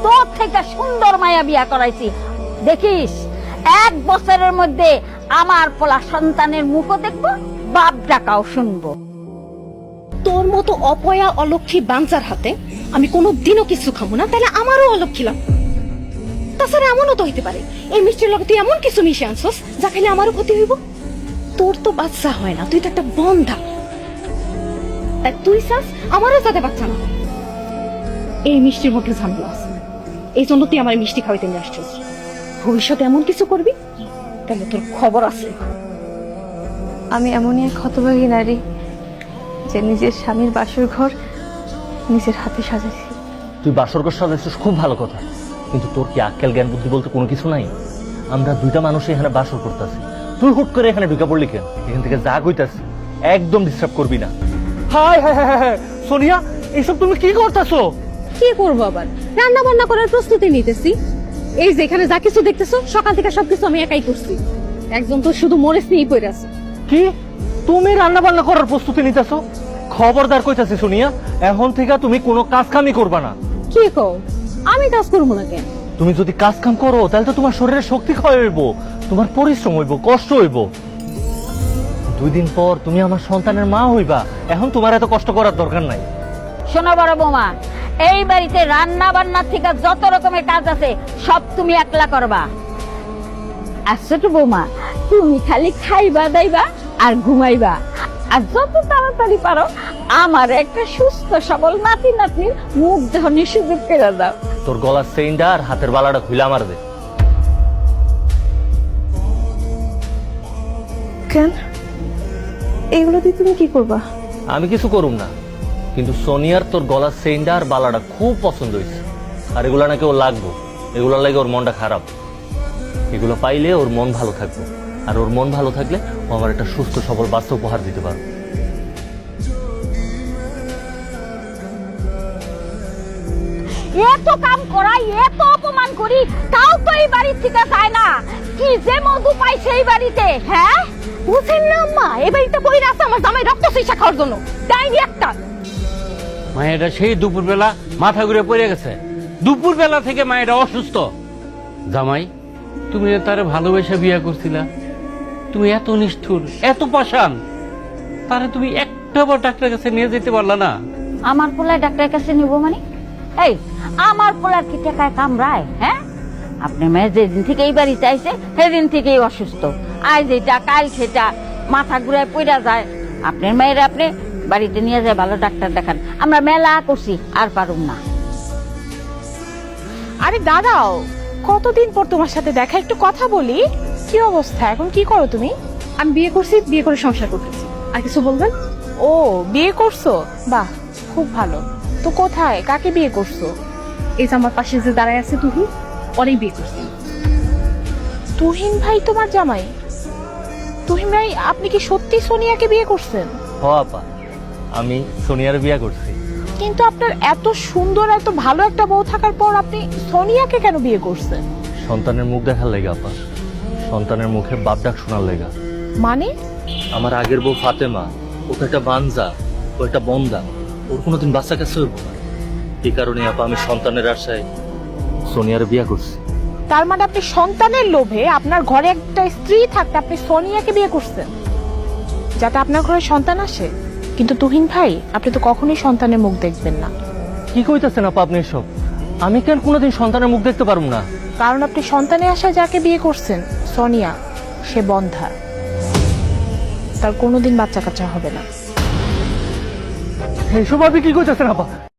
তোর থেকে সুন্দর মায়া বিয়া করাইছি। দেখিস 1 বছরের মধ্যে আমার পোলা সন্তানের মুখও দেখবো, বাপ ডাকাও শুনবো। তোর মতো অপয়া অলক্ষী বাঞ্চার হাতে আমি কোনোদিনও কিছু খাবো না, তাহলে আমারও অলক্ষী লাগবে। তাছাড়া এমনও তো হইতে পারে এই মিষ্টির লগে তুই এমন কিছু মিশে আনছস যা খেলে আমারও ক্ষতি হইব। তোর তো বাচ্চা হয় না, তুই তো একটা বন্ধা, তাই তুই চাস আমারও যাতে বাচ্চা না হয়। এই মিষ্টির মধ্যে ঝামেলা আছে, এই জন্য তুই আমার মিষ্টি খাওয়াইতে নিয়ে আসছিস। ভবিষ্যতে এমন কিছু করবি তাহলে তোর খবর আছে। আমি এমনই এক হতভাগী নারী যে নিজের স্বামীর বাসর ঘর নিজের হাতে সাজাইছি। তুই বাসর ঘর সাজাইছিস, খুব ভালো কথা, কিন্তু তোর কি আক্কেল জ্ঞান বুদ্ধি বলতে কোনো কিছু নাই? আমরা দুইটা মানুষ এখানে বাসর করতেছি, তুই হুট করে এখানে ঢুকে পড়লি কেন? এখান থেকে যা কইতাছি একদম ডিস্টার্ব করবি না। High high high high Sonia, এইসব তুমি কি করতেছো? কি করবো আবার? রান্না বান্না করার প্রস্তুতি নিতেছি। এই যে এখানে যা কিছু দেখতেছো সকাল থেকে সবকিছু আমি একাই করছি। একজন তো শুধু মরিচ নিয়েই পড়ে আছে। কি তুমি রান্না বান্না করার প্রস্তুতি নিতেছো? খবরদার কইতাছি সোনিয়া, এখন থেকে তুমি কোনো কাজ কামই করবা না। কি কও? আমি কাজ করবো না কেন? তুমি যদি কাজ কাম করো তাহলে তো তোমার শরীরের শক্তি ক্ষয় হইব, তোমার পরিশ্রম হইব, কষ্ট হইব। 2 দিন পর তুমি আমার সন্তানের মা হইবা, এখন তোমার এত কষ্ট করার দরকার নাই। শোনো বড় বৌমা, এই বাড়িতে রান্না বান্নার থেকে যত রকমের কাজ আছে সব তুমি একলা করবা। আর ছোট বৌমা, তুমি খালি খাইবা দাইবা আর ঘুমাইবা, আর যত তাড়াতাড়ি পারো আমার একটা সুস্থ সবল নাতি নাতনির মুখ দেখানোর সুযোগ করে দাও। তোর গলার চেইনটা আর হাতের বালাটা খুলে আমার দে। কেন? এগুলো দিয়ে তুমি কি করবা? আমি কিছু করুম না, কিন্তু সোনিয়ার তোর গলার চেইনটা আর বালাটা খুব পছন্দ হয়েছে, আর এগুলো নাকি ওর লাগবো। এগুলোর লাগে ওর মনটা খারাপ। এগুলো পাইলে ওর মন ভালো থাকবে, আর ওর মন ভালো থাকলে ও আমার একটা সুস্থ সবল বাচ্চা উপহার দিতে পারবে। এত কাম করাই, এত অপমান করি, তাও তো এই বাড়ি থেকে যায় না। কি যে মধু পাই সেই বাড়িতে, হ্যাঁ? বুঝেন না আম্মা, এই বাড়িতে পড়ে আছে আমার জামাই রক্ত চিকিৎসা খাওয়ার জন্য। ডাইনি একটা। মায়েরা সেই দুপুরবেলা মাথা ঘুরে পড়ে গেছে। দুপুরবেলা থেকে মায়েরা অসুস্থ। জামাই, তুমি তারে ভালোবেসে বিয়ে করছিলা, তুমি এত নিষ্ঠুর, এত পাষাণ, তারে তুমি একটা বার ডাক্তারের কাছে নিয়ে যেতে পারলা না? আমার পোলায় ডাক্তারের কাছে নিব মানে? এই আমার পোলার কি টাকায় কামড়ায়? হ্যাঁ, আপনার মেয়ে যেদিন থেকে এই বাড়িতে আইছে সেদিন থেকেই অসুস্থ। আজ এটা কাল সেটা, মাথা ঘুরায় পড়া যায়। আপনার মেয়ের আপনি বাড়িতে নিয়ে যায় ভালো ডাক্তার দেখান। আমরা মেলা করছি, আর পারুম না। আরে দাঁড়াও, কতদিন পর তোমার সাথে দেখা, একটু কথা বলি। কি অবস্থা এখন, কি করো তুমি? আমি বিয়ে করছি, বিয়ে করে সংসার করতেছি। আর কিছু বলবেন? ও, বিয়ে করছো? বাহ, খুব ভালো। তো কোথায়, কাকে বিয়ে করছো? এই যে আমার পাশে যে দাঁড়ায় আছে তুহিন, অনেক বিয়ে করছি। তুহিন ভাই তোমার জামাই? তুহিন ভাই, আপনি কি সত্যি সোনিয়াকে বিয়ে করছেন? হ আপা, আমি সোনিয়ার বিয়ে করছি। কিন্তু আপনার এত সুন্দর, এত ভালো একটা বউ থাকার পর আপনি সোনিয়াকে কেন বিয়ে করছেন? সন্তানের মুখ দেখার লেগা আপা, সন্তানের মুখে বাপ ডাক শোনার লেগা। মানে? আমার আগের বউ ফাতেমা, ও তো একটা বানজা, ও একটা বন্দা, ওর কোনোদিন বাচ্চা কাছে হইব না। এই কারণে আপা আমি সন্তানের আশায় সোনিয়ার বিয়ে করছি। তার মানে আপনি সন্তানের লোভে, আপনার ঘরে একটা স্ত্রী থাকতে আপনি সোনিয়াকে বিয়ে করছেন যাতে আপনার ঘরে সন্তান আসে। কিন্তু তুহিন ভাই, আপনি তো কখনোই সন্তানের মুখ দেখবেন না। কি কইতাছেন আপা আপনি এসব? আমি কেন কোনোদিন সন্তানের মুখ দেখতে পারবো না? কারণ আপনি সন্তানের আশায় যাকে বিয়ে করছেন, সোনিয়া, সে বন্ধা, তার কোনোদিন বাচ্চা কাচ্চা হবে না। এসব আপনি কি কইতাছেন আপা?